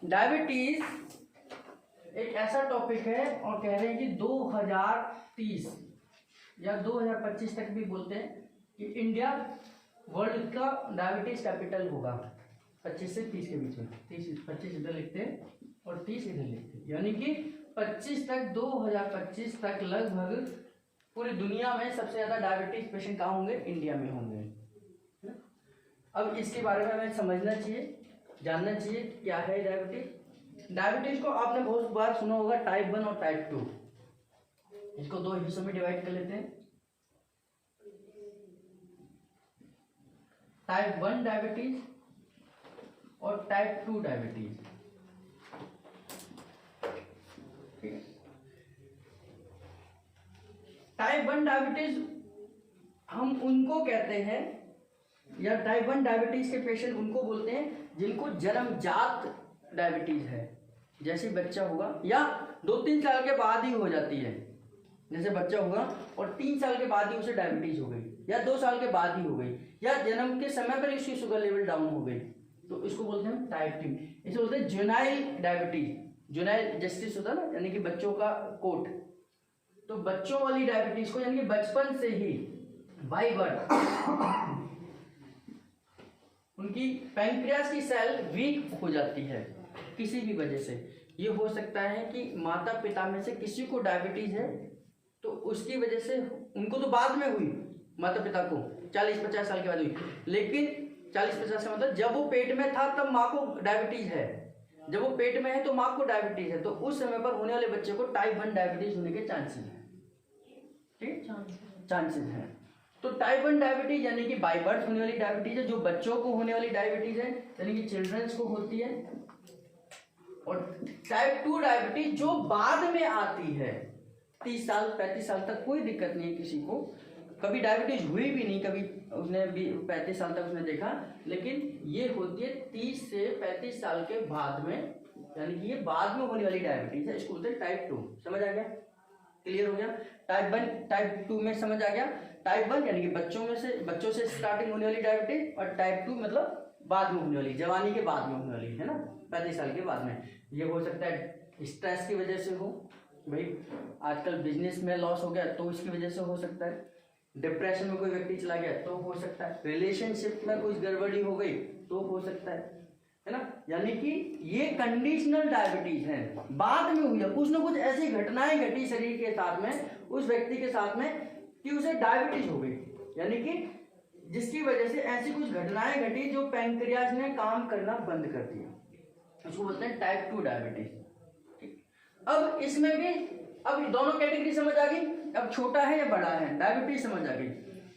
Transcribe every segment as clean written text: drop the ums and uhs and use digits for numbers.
Diabetes एक ऐसा topic है और कह रहे हैं कि 2030 या 2025 तक भी बोलते हैं कि इंडिया वर्ल्ड का डायबिटीज कैपिटल होगा। 25 से 30 के बीच में, 25 इधर लिखते हैं और 30 इधर लिखते हैं, यानी कि 25 तक 2025 तक लगभग पूरी दुनिया में सबसे ज़्यादा डायबिटीज पेशेंट कहाँ होंगे? इंडिया में होंगे। अब इसके बारे में हमें समझना चाहिए, जानना चाहिए क्या है डायबिटीज। डायबिटीज को आपने बहुत बार सुना होगा, टाइप 1 और टाइप 2। इसको दो हिस्सों में डिवाइड कर लेते हैं। टाइप 1 डायबिटीज और टाइप 2 डायबिटीज। ठीक है। टाइप 1 डायबिटीज हम उनको कहते हैं, या टाइप 1 डायबिटीज के पेशेंट उनको बोलते हैं जिनको जन्मजात डायबिटीज है। जैसे बच्चा होगा या 2-3 साल के बाद ही हो जाती है, जैसे बच्चा होगा और 3 साल के बाद ही उसे डायबिटीज हो गई, या 2 साल के बाद ही हो गई, या जन्म के समय पर उसकी शुगर लेवल डाउन हो गई, तो इसको बोलते हैं टाइप 2। इसे बोलते हैं जुनाइल डायबिटीज। जुनाइल जस्टिस होता है ना, यानी कि बच्चों का कोट। तो बच्चों वाली डायबिटीज को, यानी कि बचपन से ही बाय बर्थ उनकी पैंक्रियास की सेल वीक हो जाती है किसी भी वजह से। ये हो सकता है कि माता पिता में से किसी को डायबिटीज है, तो उसकी वजह से उनको तो बाद में हुई, माता पिता को 40-50 साल के बाद हुई, लेकिन 40-50 का मतलब जब वो पेट में था तब माँ को डायबिटीज है, जब वो पेट में है तो माँ को डायबिटीज है, तो उस समय पर होने वाले बच्चे को टाइप 1 डायबिटीज होने के चांसेस हैं। ठीक, चांसेस हैं। तो टाइप 1 डायबिटीज यानी कि बाय बर्थ होने वाली डायबिटीज है, जो बच्चों को होने वाली डायबिटीज है, यानी कि चिल्ड्रंस को होती है। और टाइप 2 डायबिटीज जो बाद में आती है, 30 साल 35 साल तक कोई दिक्कत नहीं है किसी को, कभी डायबिटीज हुई भी नहीं, कभी उसने भी 35 साल तक उसने देखा, लेकिन ये होती है 30 से 35 साल के बाद में, यानी कि ये बाद में होने वाली डायबिटीज है। इसको बोलते हैं टाइप 2। समझ आ गया? क्लियर हो गया? टाइप 1 टाइप 2 में समझ आ गया। टाइप 1 यानी कि बच्चों से स्टार्टिंग होने वाली डायबिटीज, और टाइप 2 मतलब बाद में होने वाली, जवानी के बाद में होने वाली, है ना, 35 साल के बाद में। ये हो सकता है स्ट्रेस की वजह से हो, भाई आजकल बिजनेस में लॉस हो गया तो इसकी वजह से हो सकता है, डिप्रेशन में कोई व्यक्ति चला गया तो हो सकता है, रिलेशनशिप में कुछ गड़बड़ी हो गई तो हो सकता है ना। यानी कि ये कंडीशनल डायबिटीज है, बाद में हुई है, कुछ ना कुछ ऐसी घटनाएं घटी शरीर के साथ में, उस व्यक्ति के साथ में, कि उसे डायबिटीज हो गई, यानी कि जिसकी वजह से ऐसी कुछ घटनाएं घटी जो पैंक्रियाज ने काम करना बंद कर दिया, उसको बोलते हैं टाइप 2 डायबिटीज। अब इसमें भी अब दोनों कैटेगरी समझ आ गई, अब छोटा है या बड़ा है, डायबिटीज समझ आ गई।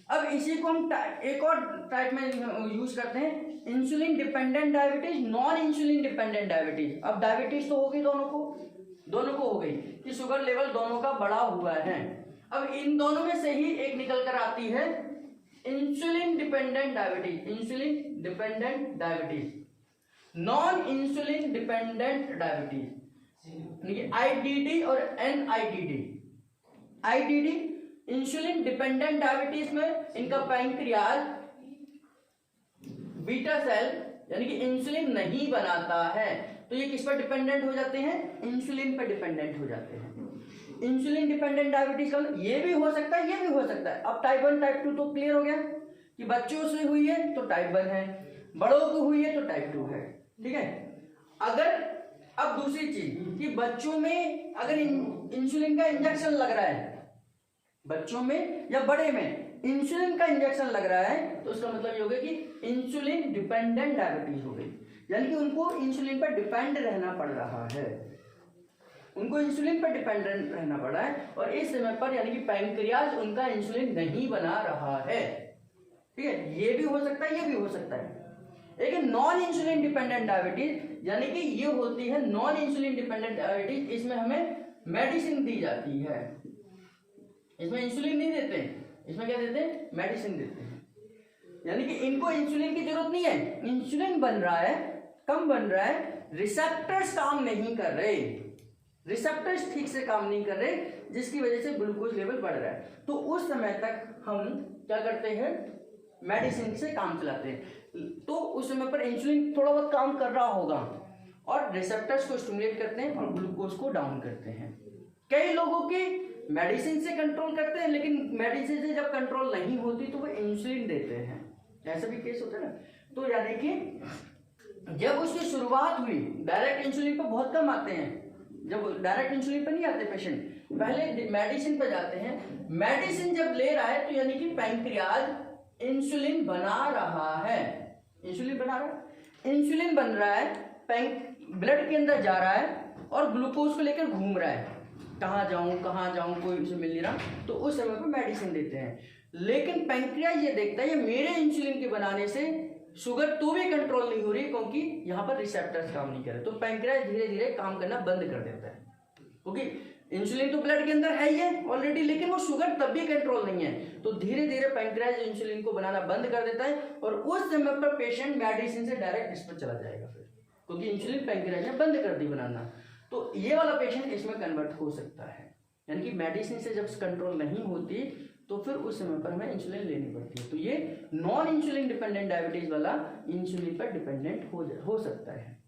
अब इसी को हम एक और टाइप में यूज करते हैं, insulin dependent diabetes, non insulin dependent diabetes. अब डायबिटीज तो होगी दोनों को हो गई कि शुगर लेवल दोनों का बढ़ा हुआ है। अब इन दोनों में से ही एक निकल कर आती है insulin dependent diabetes, insulin dependent diabetes, non insulin dependent diabetes, IDD और NIDD। IDD insulin dependent diabetes में इनका पैंक्रियाज बीटा सेल यानी कि इंसुलिन नहीं बनाता है, तो ये किस पर डिपेंडेंट हो जाते हैं? इंसुलिन पर डिपेंडेंट हो जाते हैं। इंसुलिन डिपेंडेंट डायबिटीज का ये भी हो सकता है, ये भी हो सकता है। अब टाइप 1 टाइप 2 तो क्लियर हो गया कि बच्चों से हुई है तो टाइप 1 है, बड़ों को हुई है तो टाइप 2 है। ठीक है। अगर अब दूसरी चीज कि बच्चों में अगर इंसुलिन का इंजेक्शन लग रहा है, बच्चों में या बड़े में इंसुलिन का इंजेक्शन लग रहा है, तो उसका मतलब ये हो गया कि इंसुलिन डिपेंडेंट डायबिटीज हो गई, यानी कि उनको इंसुलिन पर डिपेंड रहना पड़ रहा है, उनको इंसुलिन पर डिपेंडेंट रहना पड़ा है, और इस समय पर यानी कि पैंक्रियाज उनका इंसुलिन नहीं बना रहा है। ठीक है, ये भी हो सकता है, ये भी हो सकता है। एक नॉन इंसुलिन डिपेंडेंट डायबिटीज, यानी कि ये होती है नॉन इंसुलिन डिपेंडेंट डायबिटीज, इसमें हमें मेडिसिन दी जाती है, इसमें इंसुलिन नहीं देते हैं, इसमें क्या देते हैं? मेडिसिन देते हैं। यानी कि इनको इंसुलिन की जरूरत नहीं है, इंसुलिन बन रहा है, कम बन रहा है, रिसेप्टर्स काम नहीं कर रहे, रिसेप्टर्स ठीक से काम नहीं कर रहे, जिसकी वजह से ग्लूकोज लेवल बढ़ रहा है। तो उस समय तक हम क्या करते हैं? मेडिसिन से काम चलाते हैं। तो उस समय पर इंसुलिन थोड़ा बहुत काम कर रहा होगा, और रिसेप्टर्स को स्टिमुलेट करते हैं और ग्लूकोज को डाउन करते हैं। कई लोगों की मेडिसिन से कंट्रोल करते हैं, लेकिन मेडिसिन से जब कंट्रोल नहीं होती तो वो इंसुलिन देते हैं, ऐसा भी केस होता है ना। तो याद रखिए जब उसकी शुरुआत हुई, डायरेक्ट इंसुलिन पर बहुत कम आते हैं, जब डायरेक्ट इंसुलिन पर नहीं आते पेशेंट, पहले मेडिसिन पर जाते हैं। मेडिसिन जब ले रहा है तो यानी कि पैंक्रियाज इंसुलिन बना रहा है, इंसुलिन बना रहा है, इंसुलिन बन रहा है, ब्लड के अंदर जा रहा है और ग्लूकोज को लेकर घूम रहा है, कहाँ जाऊं कोई उसे मिल नहीं रहा, तो उस समय पर मेडिसिन देते हैं। लेकिन पैंक्रियाज ये देखता है ये मेरे इंसुलिन के बनाने से शुगर तो भी कंट्रोल नहीं हो रही, क्योंकि यहाँ पर रिसेप्टर्स काम नहीं कर रहे, तो पैंक्रियाज धीरे धीरे काम करना बंद कर देता है, क्योंकि इंसुलिन तो ब्लड के अंदर है ही है ऑलरेडी, लेकिन वो शुगर तब भी कंट्रोल नहीं है, तो धीरे धीरे पैंक्रियाज इंसुलिन को बनाना बंद कर देता है और उस समय पर पेशेंट मेडिसिन से डायरेक्ट इस पर चला जाएगा फिर, क्योंकि इंसुलिन पैंक्रियाज ने बंद कर दी बनाना। तो ये वाला पेशेंट इसमें कन्वर्ट हो सकता है, यानी कि मेडिसिन से जब कंट्रोल नहीं होती तो फिर उस समय पर हमें इंसुलिन लेनी पड़ती है। तो ये नॉन इंसुलिन डिपेंडेंट डायबिटीज वाला इंसुलिन पर डिपेंडेंट हो सकता है।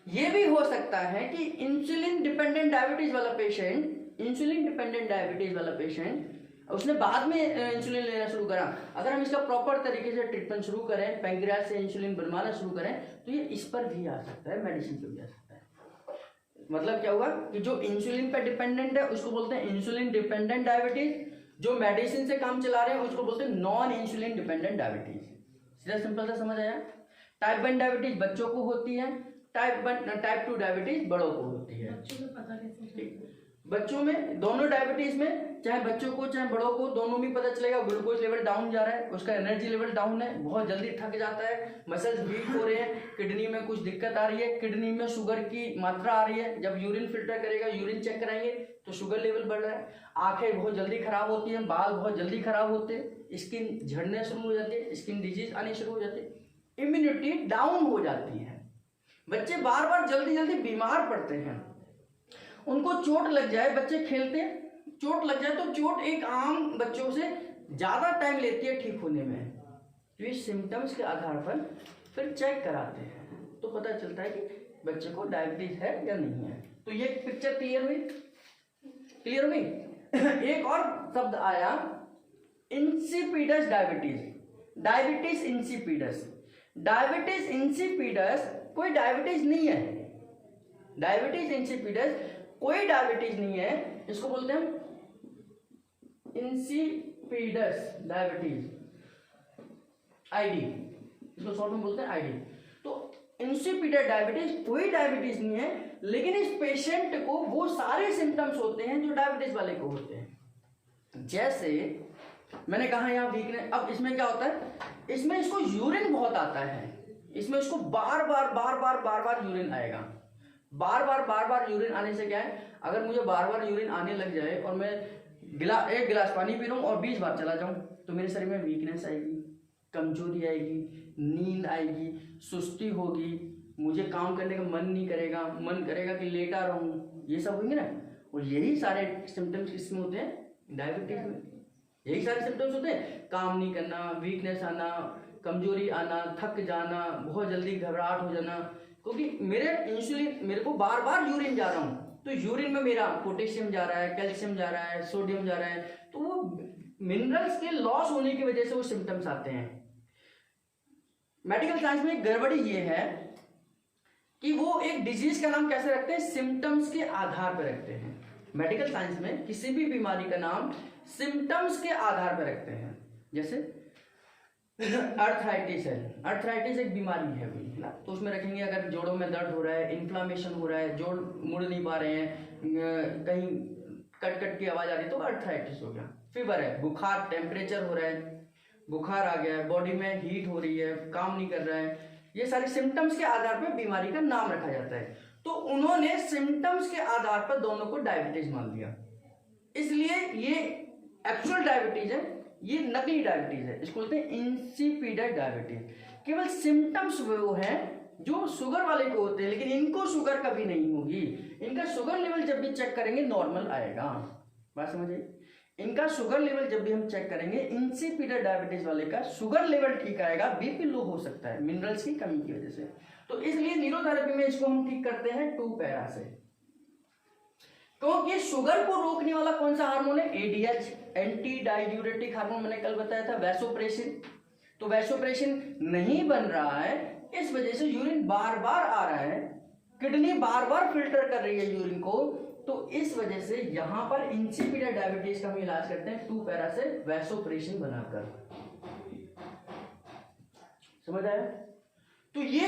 ये भी हो सकता है कि इंसुलिन डिपेंडेंट डायबिटीज वाला पेशेंट उसने बाद में इंसुलिन लेना शुरू करा, अगर हम इसका प्रॉपर तरीके से ट्रीटमेंट शुरू करें, पैंक्रियाज से इंसुलिन बनवाना शुरू करें, तो ये इस पर भी आ सकता है, मेडिसिन पर भी आ सकता है। मतलब क्या हुआ कि जो इंसुलिन पर डिपेंडेंट है उसको बोलते हैं इंसुलिन डिपेंडेंट डायबिटीज, जो मेडिसिन से काम चला रहे हैं उसको बोलते हैं नॉन इंसुलिन डिपेंडेंट डायबिटीज। सीधा सिंपल सा समझ आया। टाइप 1 डायबिटीज बच्चों को होती है, टाइप 2 डायबिटीज बड़ों को होती है। बच्चों में दोनों डायबिटीज में, चाहे बच्चों को चाहे बड़ों को, दोनों में पता चलेगा ग्लूकोज लेवल डाउन जा रहा है, उसका एनर्जी लेवल डाउन है, बहुत जल्दी थक जाता है, मसल्स वीक हो रहे हैं, किडनी में कुछ दिक्कत आ रही है, किडनी में शुगर की मात्रा आ रही है, जब यूरिन फिल्टर करेगा, यूरिन चेक कराएंगे तो शुगर लेवल बढ़ रहा है, आंखें बहुत जल्दी खराब होती हैं, बाल बहुत जल्दी खराब होते हैं, स्किन झड़ने शुरू हो जाती है, स्किन डिजीज आनी शुरू हो जाती है, इम्यूनिटी डाउन हो जाती है, बच्चे बार बार जल्दी जल्दी बीमार पड़ते हैं, उनको चोट लग जाए, बच्चे खेलते हैं, चोट लग जाए तो चोट एक आम बच्चों से ज़्यादा टाइम लेती है ठीक होने में, तो इस सिम्टम्स के आधार पर फिर चेक कराते हैं तो पता चलता है कि बच्चे को डायबिटीज है या नहीं है। तो ये पिक्चर क्लियर हुई? एक और शब्द आया insipidus diabetes, diabetes insipidus. Diabetes insipidus कोई डायबिटीज नहीं है, डायबिटीज इंसिपिडस कोई डायबिटीज नहीं है, इसको बोलते हैं इंसिपिडस डायबिटीज, आईडी, इसको शॉर्ट में बोलते हैं आईडी। तो इंसिपिडस डायबिटीज कोई डायबिटीज नहीं है, लेकिन इस पेशेंट को वो सारे सिम्टम्स होते हैं जो डायबिटीज वाले को होते हैं। जैसे मैंने कहा यहाँ वीकनेस, अब इसमें क्या होता है, इसमें इसको यूरिन बहुत आता है, इसमें इसको बार बार यूरिन आएगा, बार बार यूरिन आने से क्या है, अगर मुझे बार बार यूरिन आने लग जाए और मैं एक गिलास पानी पी रहा हूँ और 20 बार चला जाऊँ तो मेरे शरीर में वीकनेस आएगी, कमजोरी आएगी, नींद आएगी, सुस्ती होगी, मुझे काम करने का मन नहीं करेगा, मन करेगा कि लेटा रहूँ, ये सब होंगे ना। और यही सारे सिम्टम्स किसमें होते हैं, डायबिटीज में, यही सारे सिम्टम्स होते हैं, काम नहीं करना, वीकनेस आना, कमजोरी आना, थक जाना, बहुत जल्दी घबराहट हो जाना, क्योंकि मेरे को बार बार यूरिन जा रहा हूँ, तो यूरिन में मेरा पोटेशियम जा रहा है, कैल्शियम जा रहा है, सोडियम जा रहा है, तो वो मिनरल्स के लॉस होने की वजह से वो सिम्टम्स आते हैं। मेडिकल साइंस में गड़बड़ी ये है कि वो एक डिजीज का नाम कैसे रखते हैं, सिम्टम्स के आधार पर रखते हैं। मेडिकल साइंस में किसी भी बीमारी का नाम सिम्टम्स के आधार पर रखते हैं। जैसे अर्थराइटिस है, अर्थराइटिस एक बीमारी है कोई, है ना, तो उसमें रखेंगे अगर जोड़ों में दर्द हो रहा है, इन्फ्लामेशन हो रहा है, जोड़ मुड़ नहीं पा रहे हैं, कहीं कट की आवाज आ रही है, तो अर्थराइटिस हो गया। फीवर है, बुखार, टेम्परेचर हो रहा है, बुखार आ गया है, बॉडी में हीट हो रही है, काम नहीं कर रहा है, ये सारे सिम्टम्स के आधार पर बीमारी का नाम रखा जाता है। तो उन्होंने सिम्टम्स के आधार पर दोनों को डायबिटीज मान लिया, इसलिए ये एक्चुअल डायबिटीज है, ये नकली डायबिटीज है, इसको बोलते हैं इंसिपिडस डायबिटीज। केवल सिम्टम्स वो हैं जो शुगर वाले को होते हैं, लेकिन इनको शुगर कभी नहीं होगी, इनका शुगर लेवल जब भी चेक करेंगे नॉर्मल आएगा। बात समझिए, इनका शुगर लेवल जब भी हम चेक करेंगे, इंसिपिडस डायबिटीज वाले का शुगर लेवल ठीक आएगा, बीपी लो हो सकता है मिनरल्स की कमी की वजह से। तो इसलिए न्यूरोथेरेपी में इसको हम ठीक करते हैं 2 पैरा से। क्योंकि शुगर को रोकने वाला कौन सा हार्मोन है? एडीएच, एंटी डाययूरेटिक हार्मोन, मैंने कल बताया था। वैसोप्रेसिन, तो वैसोप्रेसिन नहीं बन रहा है, इस वजह से यूरिन बार बार आ रहा है, किडनी बार बार फिल्टर कर रही है यूरिन को, तो इस वजह से यहां पर इंसिपिडेंट डायबिटीज का हम इलाज करते हैं 2 पैरा से वैसोप्रेसिन बनाकर। समझ आया? तो ये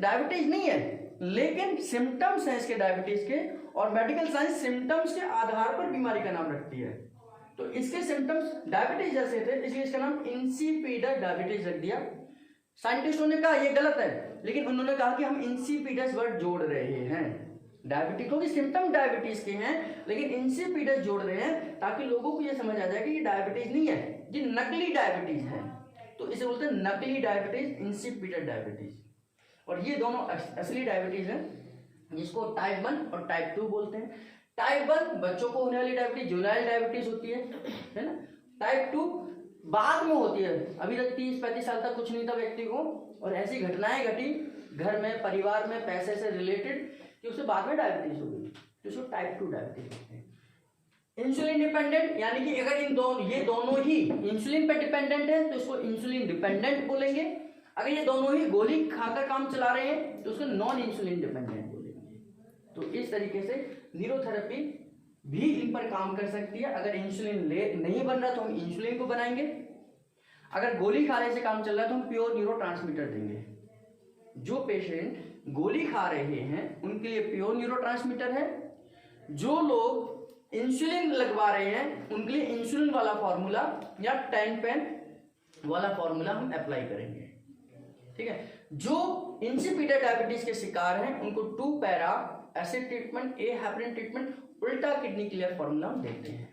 डायबिटीज नहीं है, लेकिन सिम्टम्स हैं इसके डायबिटीज के, और मेडिकल साइंस सिम्टम्स के आधार पर बीमारी का नाम रखती है। तो इसके सिम्टम्स डायबिटीज जैसे थे, इसलिए इसका नाम इंसिपिडस डायबिटीज रख दिया। साइंटिस्टों ने कहा ये गलत है, लेकिन उन्होंने कहा कि हम इंसिपिडस वर्ड जोड़ रहे हैं डायबिटीज, क्योंकि सिम्टम डायबिटीज के हैं, लेकिन इंसिपिडस जोड़ रहे हैं ताकि लोगों को ये समझ आ जाए कि ये डायबिटीज नहीं है, ये नकली डायबिटीज है। तो इसे बोलते हैं नकली डायबिटीज, इंसिपिडस डायबिटीज। और ये दोनों असली डायबिटीज है, जिसको टाइप 1 और टाइप 2 बोलते हैं। टाइप 1 बच्चों को होने वाली डायबिटीज, जुवेनाइल डायबिटीज होती है ना। टाइप 2 बाद में होती है, अभी तक 30-35 साल तक कुछ नहीं था व्यक्ति को, और ऐसी घटनाएं घटी घर में, परिवार में, पैसे से रिलेटेड, कि उससे बाद में डायबिटीज हो गई, तो उसको टाइप 2 डायबिटीज होते हैं। इंसुलिन डिपेंडेंट, यानी कि अगर ये दोनों ही इंसुलिन पे डिपेंडेंट है तो इसको इंसुलिन डिपेंडेंट बोलेंगे। अगर ये दोनों ही गोली खाकर काम चला रहे हैं तो उसको नॉन इंसुलिन डिपेंडेंट बोलेंगे। तो इस तरीके से न्यूरोथेरेपी भी इन पर काम कर सकती है। अगर इंसुलिन नहीं बन रहा तो हम इंसुलिन को बनाएंगे, अगर गोली खाने से काम चल रहा है तो हम प्योर न्यूरोट्रांसमीटर देंगे। जो पेशेंट गोली खा रहे हैं उनके लिए प्योर न्यूरोट्रांसमीटर है, जो लोग इंसुलिन लगवा रहे हैं उनके लिए इंसुलिन वाला फॉर्मूला या 10 पेन वाला फॉर्मूला हम अप्लाई करेंगे। ठीक है, जो इंसिपिडेंट डायबिटीज के शिकार हैं उनको 2 पैरा एसिड ट्रीटमेंट, ए हेपरिन ट्रीटमेंट, उल्टा किडनी क्लियर फॉर्मूला हम देते हैं,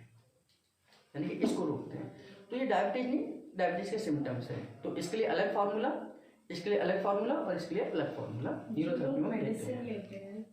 यानी कि इसको रोकते हैं। तो ये डायबिटीज नहीं, डायबिटीज के सिम्टम्स है। तो इसके लिए अलग फार्मूला, इसके लिए अलग फार्मूला और इसके लिए अलग फार्मूला न्यूरोथेरेपी में लेते हैं।